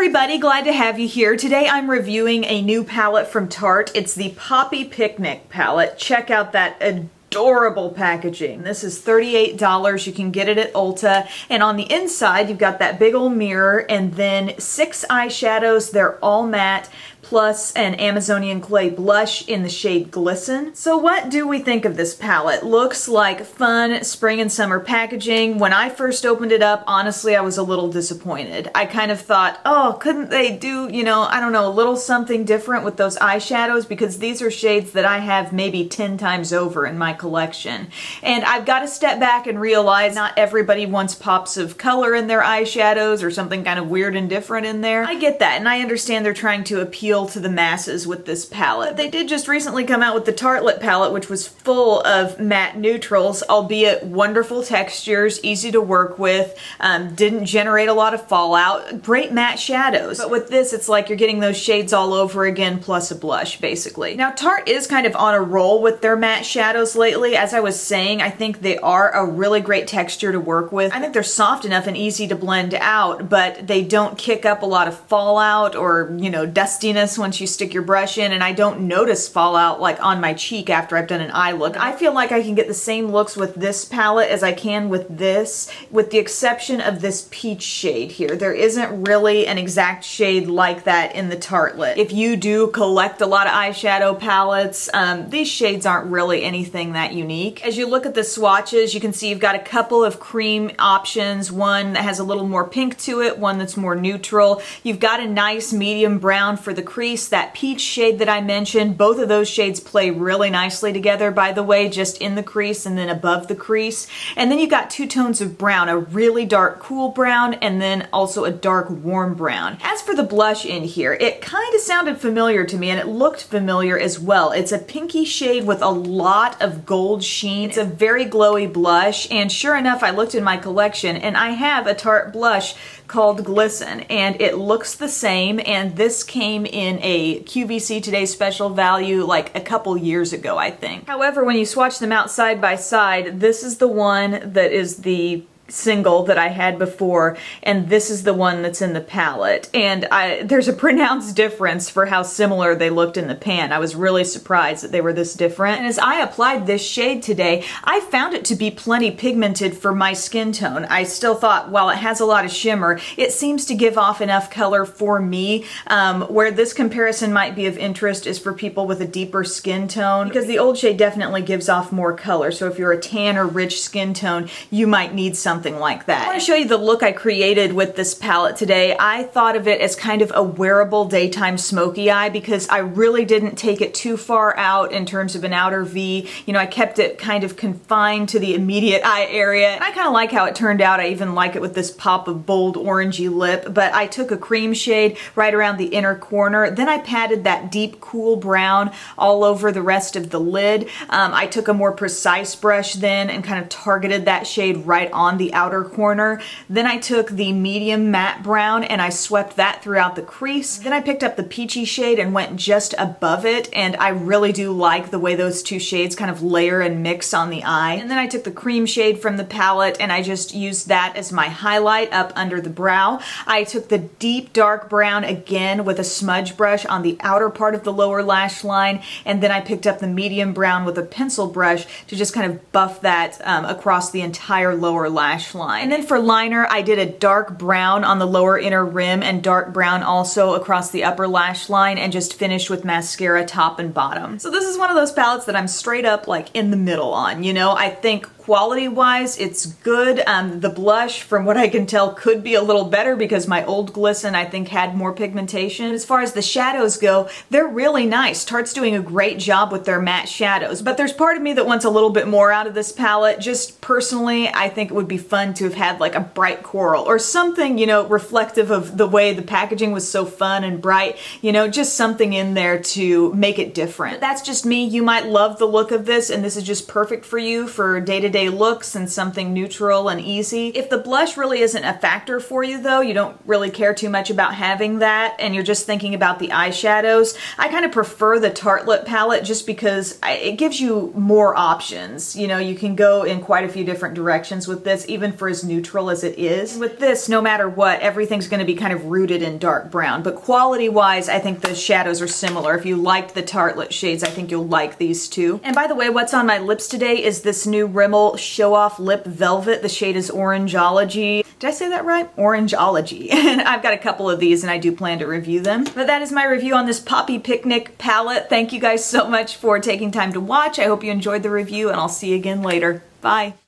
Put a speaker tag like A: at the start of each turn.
A: everybody, glad to have you here. Today I'm reviewing a new palette from Tarte. It's the Poppy Picnic palette. Check out that adorable packaging. This is $38. You can get it at Ulta. And on the inside, you've got that big old mirror and then 6 eyeshadows. They're all matte, plus an Amazonian clay blush in the shade Glisten. So what do we think of this palette? Looks like fun spring and summer packaging. When I first opened it up, honestly, I was a little disappointed. I kind of thought, oh, couldn't they do, I don't know, a little something different with those eyeshadows? Because these are shades that I have maybe 10 times over in my collection. And I've got to step back and realize not everybody wants pops of color in their eyeshadows or something kind of weird and different in there. I get that, and I understand they're trying to appeal to the masses with this palette. They did just recently come out with the Tartelette Palette, which was full of matte neutrals, albeit wonderful textures, easy to work with, didn't generate a lot of fallout, great matte shadows. But with this, it's like you're getting those shades all over again, plus a blush, basically. Now, Tarte is kind of on a roll with their matte shadows lately. As I was saying, I think they are a really great texture to work with. I think they're soft enough and easy to blend out, but they don't kick up a lot of fallout or, dustiness once you stick your brush in, and I don't notice fallout like on my cheek after I've done an eye look. I feel like I can get the same looks with this palette as I can with this, with the exception of this peach shade here. There isn't really an exact shade like that in the Tartelette. If you do collect a lot of eyeshadow palettes, these shades aren't really anything that unique. As you look at the swatches, you can see you've got a couple of cream options, one that has a little more pink to it, one that's more neutral. You've got a nice medium brown for the crease, that peach shade that I mentioned. Both of those shades play really nicely together, by the way, just in the crease and then above the crease. And then you've got 2 tones of brown, a really dark cool brown and then also a dark warm brown. As for the blush in here, it kind of sounded familiar to me and it looked familiar as well. It's a pinky shade with a lot of gold sheen. It's a very glowy blush, and sure enough, I looked in my collection and I have a Tarte blush called Glisten, and it looks the same, and this came in a QVC Today's Special value like a couple years ago, I think. However, when you swatch them out side by side, this is the one that is the single that I had before, and this is the one that's in the palette, and there's a pronounced difference for how similar they looked in the pan. I was really surprised that they were this different, and as I applied this shade today, I found it to be plenty pigmented for my skin tone. I still thought, while it has a lot of shimmer, it seems to give off enough color for me. Where this comparison might be of interest is for people with a deeper skin tone, because the old shade definitely gives off more color, so if you're a tan or rich skin tone, you might need something like that. I want to show you the look I created with this palette today. I thought of it as kind of a wearable daytime smoky eye because I really didn't take it too far out in terms of an outer V. I kept it kind of confined to the immediate eye area. And I kind of like how it turned out. I even like it with this pop of bold orangey lip, but I took a cream shade right around the inner corner. Then I patted that deep cool brown all over the rest of the lid. I took a more precise brush then and kind of targeted that shade right on the outer corner. Then I took the medium matte brown and I swept that throughout the crease. Then I picked up the peachy shade and went just above it, and I really do like the way those two shades kind of layer and mix on the eye. And then I took the cream shade from the palette and I just used that as my highlight up under the brow. I took the deep dark brown again with a smudge brush on the outer part of the lower lash line, and then I picked up the medium brown with a pencil brush to just kind of buff that across the entire lower lash line. And then for liner, I did a dark brown on the lower inner rim and dark brown also across the upper lash line, and just finished with mascara top and bottom. So this is one of those palettes that I'm straight up like in the middle on, I think quality-wise, it's good. The blush, from what I can tell, could be a little better because my old Glisten, I think, had more pigmentation. As far as the shadows go, they're really nice. Tarte's doing a great job with their matte shadows, but there's part of me that wants a little bit more out of this palette. Just personally, I think it would be fun to have had like a bright coral or something, reflective of the way the packaging was so fun and bright, just something in there to make it different. But that's just me. You might love the look of this, and this is just perfect for you for day-to-day everyday looks and something neutral and easy. If the blush really isn't a factor for you though, you don't really care too much about having that, and you're just thinking about the eyeshadows, I kind of prefer the Tartelette palette just because it gives you more options. You know, you can go in quite a few different directions with this, even for as neutral as it is. With this, no matter what, everything's going to be kind of rooted in dark brown, but quality-wise, I think the shadows are similar. If you liked the Tartelette shades, I think you'll like these too. And by the way, what's on my lips today is this new Rimmel Show Off Lip Velvet. The shade is Orangeology. Did I say that right? Orangeology. And I've got a couple of these and I do plan to review them. But that is my review on this Poppy Picnic palette. Thank you guys so much for taking time to watch. I hope you enjoyed the review and I'll see you again later. Bye.